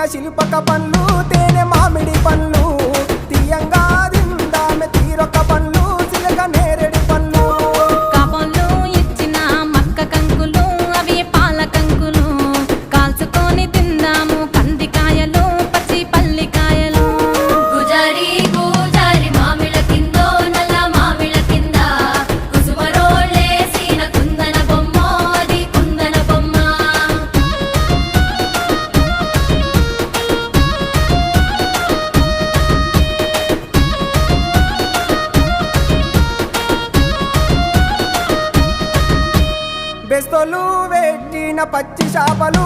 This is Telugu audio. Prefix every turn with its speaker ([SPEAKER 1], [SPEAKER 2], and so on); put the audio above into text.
[SPEAKER 1] పెట్టిన శిల్పక పండ్లు తేనె మామిడి పండ్లు తీయంగా దిందామె తీరొక్క పండ్లు చిలక నేరేడు పండ్లు
[SPEAKER 2] కాపంలో ఇచ్చిన మక్క కంకులు అవి పాల కంకులు కాల్చుకొని తిందాము కందికాయలు పచ్చి పల్లికాయలు
[SPEAKER 3] గుజారి గుజారి మామిళ్ళ కిందో నల్ల మామిళ్ళ కింద కుసుమరోళ్ళేసిన కుందన బొమ్మ అది కుందన బొమ్మ
[SPEAKER 1] బెస్తలు పెట్టిన పచ్చి చేపలు